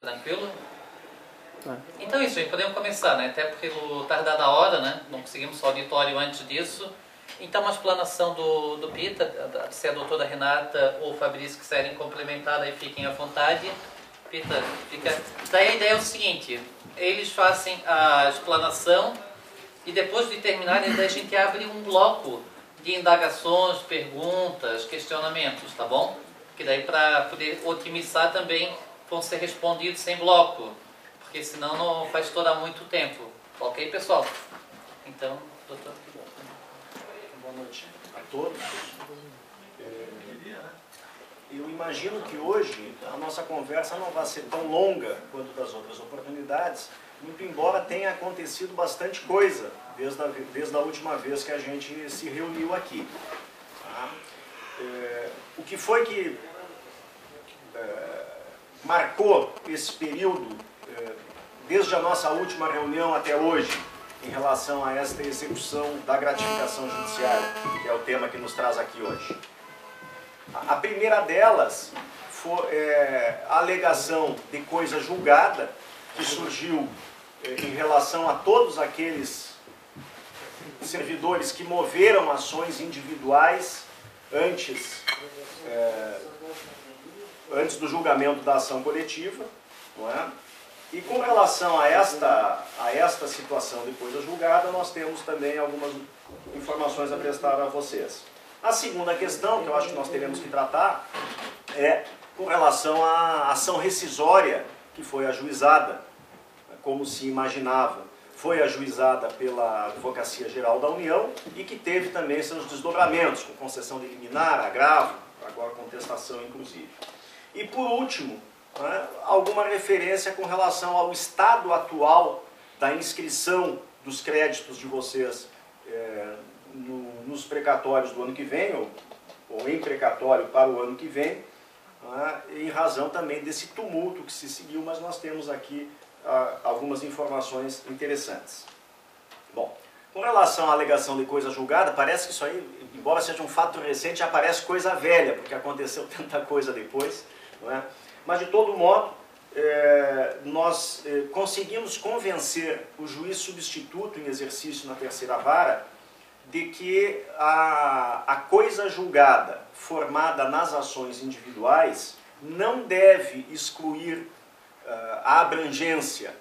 Tranquilo? Então isso, podemos começar, né? Até pelo tardar da hora, né? Não conseguimos o auditório antes disso. Então uma explanação do Pita, se a doutora Renata ou o Fabrício quiserem complementar, aí fiquem à vontade. Pita, fica... Daí a ideia é o seguinte, eles fazem a explanação e depois de terminarem, a gente abre um bloco de indagações, perguntas, questionamentos, tá bom? Que daí para poder otimizar também vão ser respondidos sem bloco, porque senão não vai estourar muito tempo. Ok, pessoal? Então, doutor. Boa noite a todos. Eu imagino que hoje a nossa conversa não vai ser tão longa quanto das outras oportunidades, muito embora tenha acontecido bastante coisa desde a última vez que a gente se reuniu aqui. Tá? O que foi que marcou esse período, desde a nossa última reunião até hoje, em relação a esta execução da gratificação judiciária, que é o tema que nos traz aqui hoje? A primeira delas foi a alegação de coisa julgada, que surgiu em relação a todos aqueles servidores que moveram ações individuais antes do julgamento da ação coletiva, não é? E com relação a esta situação de coisa julgada, nós temos também algumas informações a prestar a vocês. A segunda questão, que eu acho que nós teremos que tratar, é com relação à ação rescisória que foi ajuizada, como se imaginava, foi ajuizada pela Advocacia Geral da União e que teve também seus desdobramentos, com concessão de liminar, agravo, agora contestação inclusive. E por último, né, alguma referência com relação ao estado atual da inscrição dos créditos de vocês nos precatórios do ano que vem, ou em precatório para o ano que vem, né, em razão também desse tumulto que se seguiu, mas nós temos aqui algumas informações interessantes. Bom, com relação à alegação de coisa julgada, parece que isso aí, embora seja um fato recente, já parece coisa velha, porque aconteceu tanta coisa depois, não é? Mas de todo modo, nós conseguimos convencer o juiz substituto em exercício na terceira vara de que a coisa julgada formada nas ações individuais não deve excluir a abrangência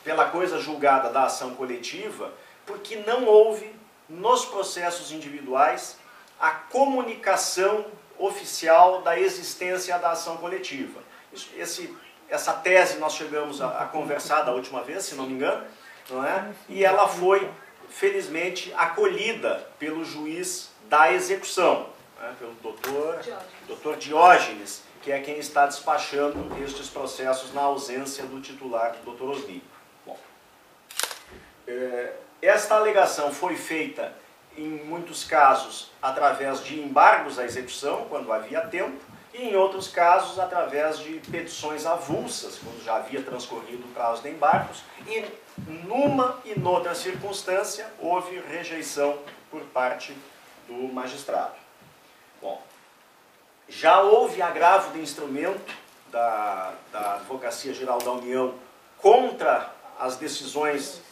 pela coisa julgada da ação coletiva, porque não houve nos processos individuais a comunicação oficial da existência da ação coletiva. Essa tese nós chegamos a conversar da última vez, se não me engano, não é? E ela foi felizmente acolhida pelo juiz da execução, né? Pelo doutor Diógenes, que é quem está despachando estes processos na ausência do titular, doutor Osni. Bom, esta alegação foi feita, em muitos casos, através de embargos à execução, quando havia tempo, e em outros casos, através de petições avulsas, quando já havia transcorrido o prazo de embargos, e numa e noutra circunstância, houve rejeição por parte do magistrado. Bom, já houve agravo de instrumento da Advocacia Geral da União contra as decisões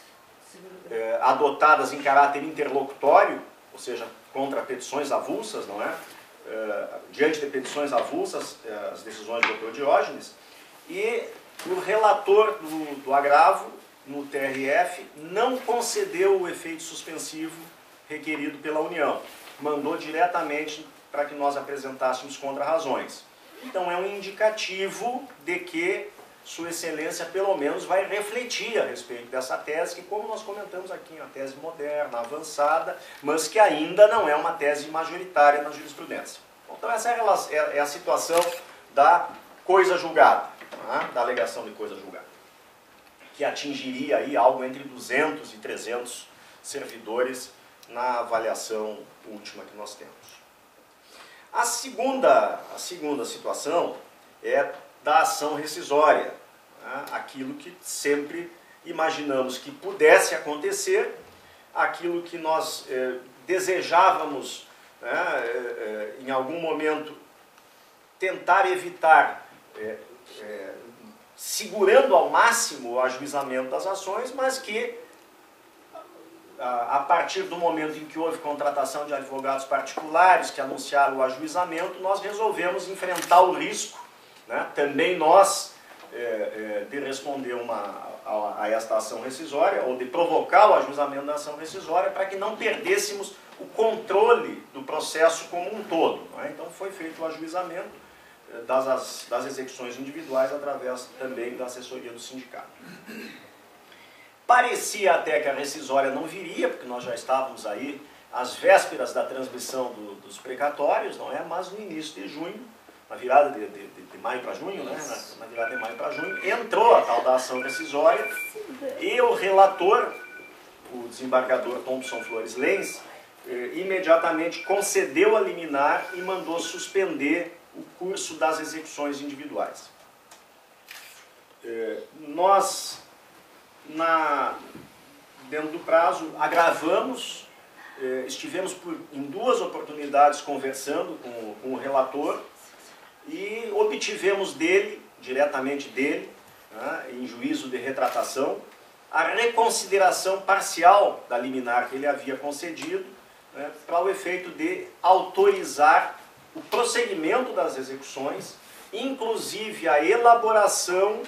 adotadas em caráter interlocutório, ou seja, contra petições avulsas, não é? Diante de petições avulsas, as decisões do Dr. Diógenes, e o relator do agravo, no TRF, não concedeu o efeito suspensivo requerido pela União, mandou diretamente para que nós apresentássemos contra-razões. Então é um indicativo de que Sua Excelência pelo menos vai refletir a respeito dessa tese, que como nós comentamos aqui, é uma tese moderna, avançada, mas que ainda não é uma tese majoritária na jurisprudência. Então essa é a situação da coisa julgada, né? Da alegação de coisa julgada, que atingiria aí algo entre 200 e 300 servidores na avaliação última que nós temos. A segunda situação é da ação rescisória, né? Aquilo que sempre imaginamos que pudesse acontecer, aquilo que nós desejávamos, né, em algum momento tentar evitar segurando ao máximo o ajuizamento das ações, mas que a partir do momento em que houve contratação de advogados particulares que anunciaram o ajuizamento, nós resolvemos enfrentar o risco, né, também nós, de responder a esta ação rescisória, ou de provocar o ajuizamento da ação rescisória, para que não perdêssemos o controle do processo como um todo. Né? Então foi feito o ajuizamento das execuções individuais através também da assessoria do sindicato. Parecia até que a rescisória não viria, porque nós já estávamos aí às vésperas da transmissão dos precatórios, não é? Mas no início de junho, na virada de maio para junho, né? Na virada de maio para junho, entrou a tal da ação rescisória e o relator, o desembargador Thompson Flores Lenz, imediatamente concedeu a liminar e mandou suspender o curso das execuções individuais. Nós, dentro do prazo, agravamos, estivemos em 2 oportunidades conversando com o relator e obtivemos diretamente dele, né, em juízo de retratação, a reconsideração parcial da liminar que ele havia concedido, né, para o efeito de autorizar o prosseguimento das execuções, inclusive a elaboração,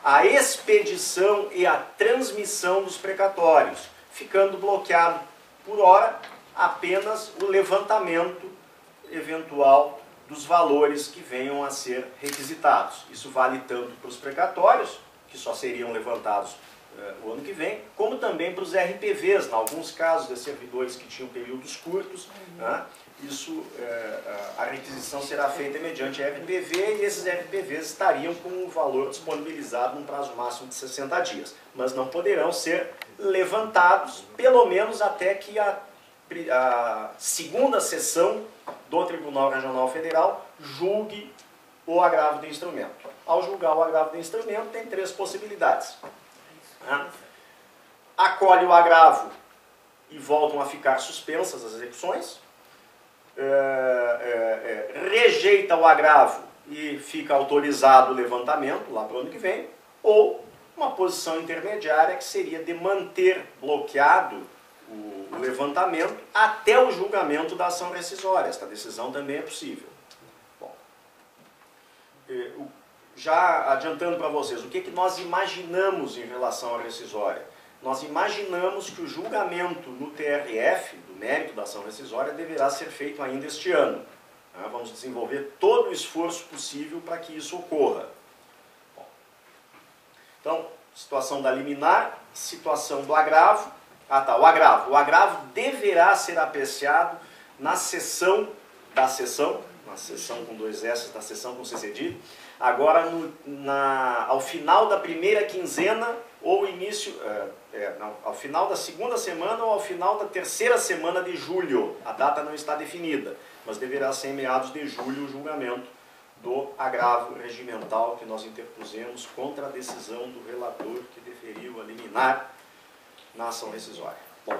a expedição e a transmissão dos precatórios, ficando bloqueado por hora apenas o levantamento eventual dos valores que venham a ser requisitados. Isso vale tanto para os precatórios, que só seriam levantados o ano que vem, como também para os RPVs, em alguns casos de servidores que tinham períodos curtos, né? Isso, a requisição será feita mediante RPV e esses RPVs estariam com o valor disponibilizado num prazo máximo de 60 dias, mas não poderão ser levantados, pelo menos até que a segunda sessão do Tribunal Regional Federal julgue o agravo de instrumento. Ao julgar o agravo de instrumento, tem 3 possibilidades. Acolhe o agravo e voltam a ficar suspensas as execuções, rejeita o agravo e fica autorizado o levantamento lá para o ano que vem, ou uma posição intermediária que seria de manter bloqueado o levantamento até o julgamento da ação rescisória. Esta decisão também é possível. Bom, já adiantando para vocês, o que nós imaginamos em relação à rescisória? Nós imaginamos que o julgamento no TRF, do mérito da ação rescisória, deverá ser feito ainda este ano. Vamos desenvolver todo o esforço possível para que isso ocorra. Bom, então, situação da liminar, situação do agravo. O agravo. O agravo deverá ser apreciado na sessão com 2 S, da sessão com C cedido, agora ao final da primeira quinzena ou início, ao final da segunda semana ou ao final da terceira semana de julho. A data não está definida, mas deverá ser em meados de julho o julgamento do agravo regimental que nós interpusemos contra a decisão do relator que deferiu a liminar na ação rescisória. Bom,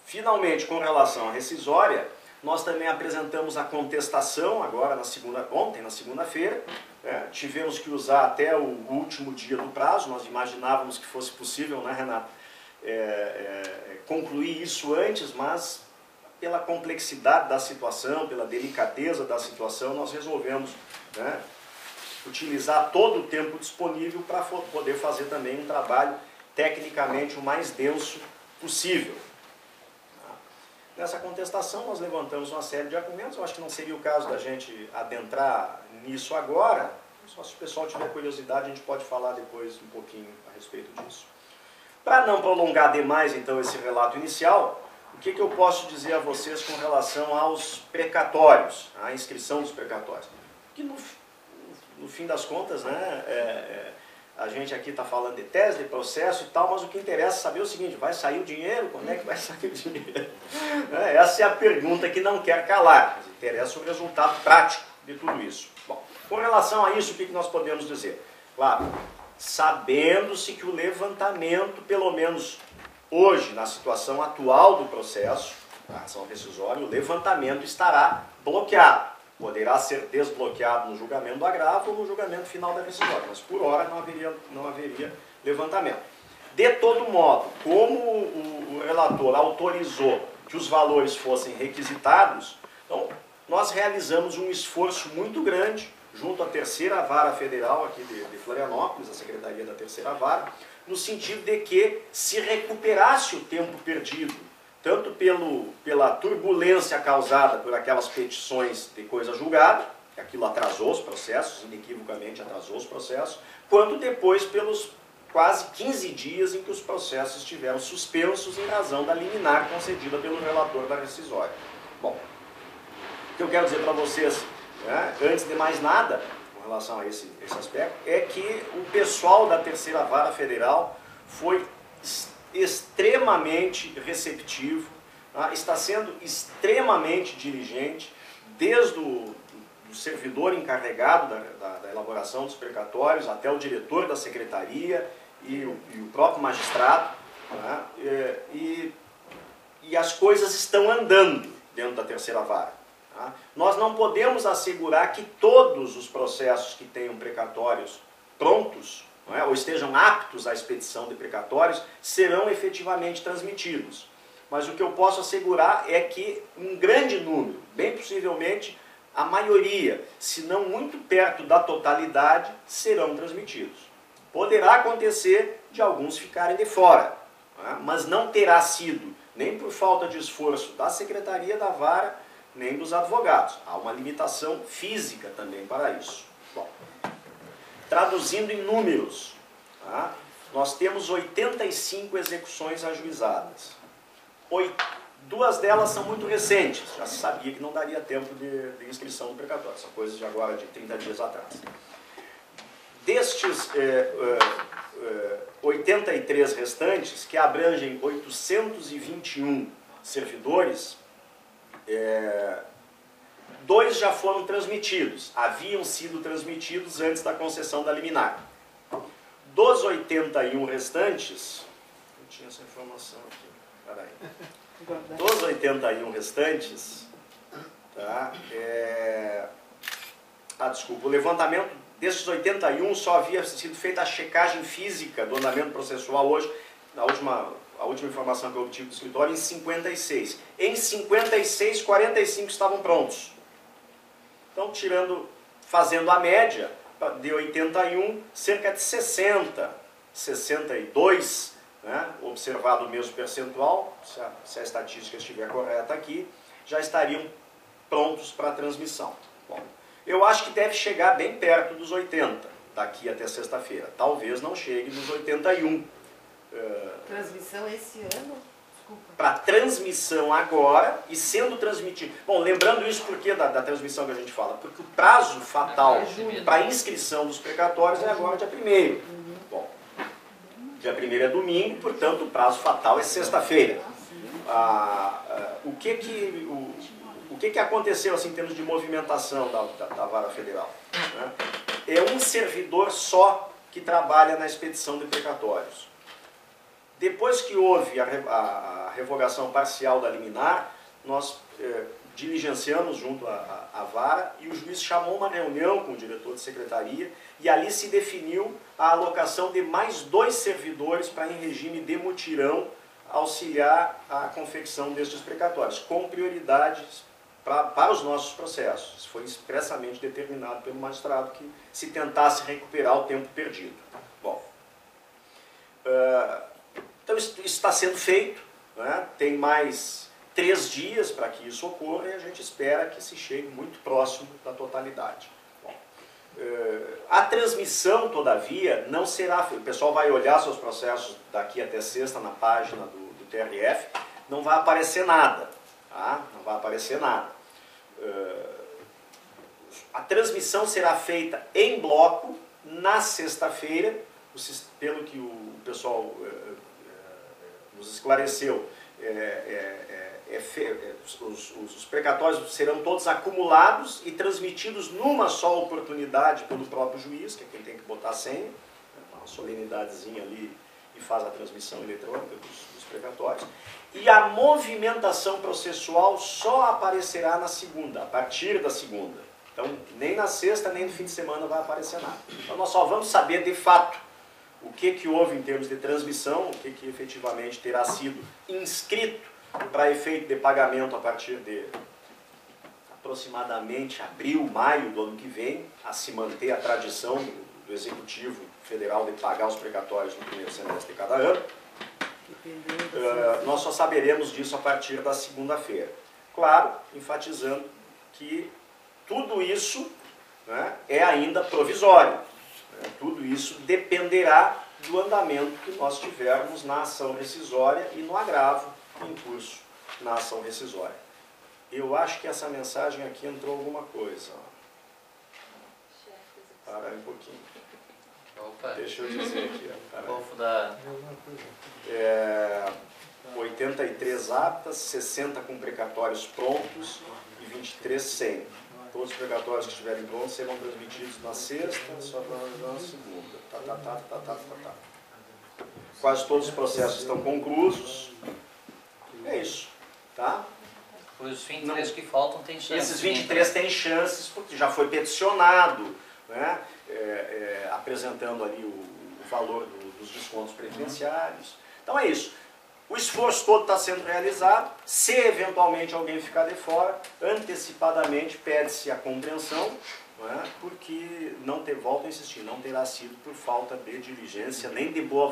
finalmente, com relação à rescisória, nós também apresentamos a contestação agora ontem, na segunda-feira. Tivemos que usar até o último dia do prazo. Nós imaginávamos que fosse possível, né, Renato, concluir isso antes, mas pela complexidade da situação, pela delicadeza da situação, nós resolvemos, né, utilizar todo o tempo disponível para poder fazer também um trabalho tecnicamente o mais denso possível. Nessa contestação nós levantamos uma série de argumentos. Eu acho que não seria o caso da gente adentrar nisso agora. Só se o pessoal tiver curiosidade, a gente pode falar depois um pouquinho a respeito disso. Para não prolongar demais então esse relato inicial, o que eu posso dizer a vocês com relação aos precatórios, à inscrição dos precatórios? Que no fim das contas, né, a gente aqui está falando de tese, de processo e tal, mas o que interessa é saber o seguinte: vai sair o dinheiro? Quando é que vai sair o dinheiro? Essa é a pergunta que não quer calar, mas interessa o resultado prático de tudo isso. Bom, com relação a isso, o que nós podemos dizer? Claro, sabendo-se que o levantamento, pelo menos hoje, na situação atual do processo, a ação rescisória, o levantamento estará bloqueado. Poderá ser desbloqueado no julgamento do agravo ou no julgamento final da rescisória, mas por hora não haveria levantamento. De todo modo, como o relator autorizou que os valores fossem requisitados, então nós realizamos um esforço muito grande junto à terceira vara federal aqui de Florianópolis, a Secretaria da Terceira Vara, no sentido de que se recuperasse o tempo perdido, tanto pela turbulência causada por aquelas petições de coisa julgada, que aquilo atrasou os processos, inequivocamente atrasou os processos, quanto depois pelos quase 15 dias em que os processos estiveram suspensos em razão da liminar concedida pelo relator da rescisória. Bom, o que eu quero dizer para vocês, né, antes de mais nada, com relação a esse aspecto, é que o pessoal da Terceira Vara Federal foi extremamente receptivo, tá? Está sendo extremamente diligente, desde o servidor encarregado da elaboração dos precatórios até o diretor da secretaria e o próprio magistrado, tá? E as coisas estão andando dentro da Terceira Vara. Tá? Nós não podemos assegurar que todos os processos que tenham precatórios prontos, não é, ou estejam aptos à expedição de precatórios, serão efetivamente transmitidos. Mas o que eu posso assegurar é que um grande número, bem possivelmente a maioria, se não muito perto da totalidade, serão transmitidos. Poderá acontecer de alguns ficarem de fora, não é? Mas não terá sido nem por falta de esforço da Secretaria da Vara, nem dos advogados. Há uma limitação física também para isso. Bom, traduzindo em números, tá? Nós temos 85 execuções ajuizadas. 2 delas são muito recentes, já se sabia que não daria tempo de inscrição do precatório, são coisas de agora de 30 dias atrás. Destes 83 restantes, que abrangem 821 servidores, 2 já foram transmitidos, haviam sido transmitidos antes da concessão da liminar. Dos 81 restantes, eu tinha essa informação aqui, peraí. Dos 81 restantes, tá, desculpa, o levantamento desses 81 só havia sido feita a checagem física do andamento processual hoje, a última informação que eu obtive do escritório, em 56. Em 56, 45 estavam prontos. Então, fazendo a média de 81, cerca de 60, 62, né, observado o mesmo percentual, se a estatística estiver correta aqui, já estariam prontos para a transmissão. Bom, eu acho que deve chegar bem perto dos 80, daqui até sexta-feira. Talvez não chegue nos 81. Transmissão esse ano? Para transmissão agora e sendo transmitido. Bom, lembrando isso porque da transmissão que a gente fala, porque o prazo fatal para inscrição dos precatórios é agora dia 1º. Bom, dia 1º é domingo, portanto o prazo fatal é sexta-feira. O que aconteceu assim, em termos de movimentação da Vara Federal? Né? É um servidor só que trabalha na expedição de precatórios. Depois que houve a revogação parcial da liminar, nós diligenciamos junto à vara e o juiz chamou uma reunião com o diretor de secretaria e ali se definiu a alocação de mais 2 servidores para, em regime de mutirão, auxiliar a confecção destes precatórios, com prioridades para os nossos processos. Isso foi expressamente determinado pelo magistrado que se tentasse recuperar o tempo perdido. Bom, então isso está sendo feito, né? Tem mais 3 dias para que isso ocorra e a gente espera que se chegue muito próximo da totalidade. Bom, a transmissão, todavia, não será feita. O pessoal vai olhar seus processos daqui até sexta na página do TRF, não vai aparecer nada. Tá? Não vai aparecer nada. A transmissão será feita em bloco na sexta-feira, pelo que o pessoal nos esclareceu, os precatórios serão todos acumulados e transmitidos numa só oportunidade pelo próprio juiz, que é quem tem que botar a senha, uma solenidadezinha ali e faz a transmissão eletrônica dos precatórios. E a movimentação processual só aparecerá na segunda, a partir da segunda. Então, nem na sexta, nem no fim de semana vai aparecer nada. Então, nós só vamos saber de fato o que houve em termos de transmissão, o que efetivamente terá sido inscrito para efeito de pagamento a partir de aproximadamente abril, maio do ano que vem, a se manter a tradição do Executivo Federal de pagar os precatórios no primeiro semestre de cada ano. Nós só saberemos disso a partir da segunda-feira. Claro, enfatizando que tudo isso, né, é ainda provisório. Tudo isso dependerá do andamento que nós tivermos na ação rescisória e no agravo em curso na ação rescisória. Eu acho que essa mensagem aqui entrou alguma coisa. Para um pouquinho. Opa. Deixa eu dizer aqui. Golfo da... 83 aptas, 60 com precatórios prontos e 23 sem. Todos os precatórios que estiverem prontos serão transmitidos na sexta, só na segunda. Quase todos os processos estão conclusos. É isso, tá? Os 23 que faltam têm chances. Esses 23 têm chances, porque já foi peticionado, né? Apresentando ali o valor dos descontos preferenciários. Então é isso. O esforço todo está sendo realizado. Se eventualmente alguém ficar de fora, antecipadamente pede-se a compreensão, né? Porque, volto a insistir, não terá sido por falta de diligência, nem de boa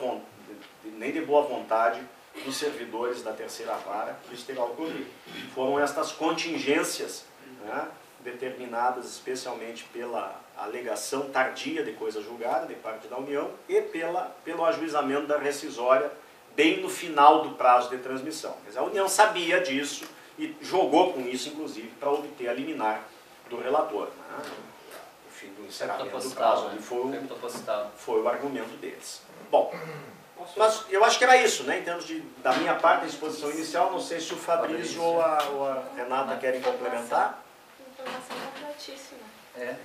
vontade dos servidores da terceira vara que isso terá ocorrido. Foram estas contingências, né, determinadas especialmente pela alegação tardia de coisa julgada de parte da União e pelo ajuizamento da rescisória bem no final do prazo de transmissão. Quer dizer, a União sabia disso e jogou com isso, inclusive, para obter a liminar do relator. Né? O fim do encerramento do prazo ali foi o argumento deles. Bom, mas eu acho que era isso, né? Em termos da minha parte da exposição inicial, não sei se o Fabrício ou a Renata querem complementar. Informação completíssima. É.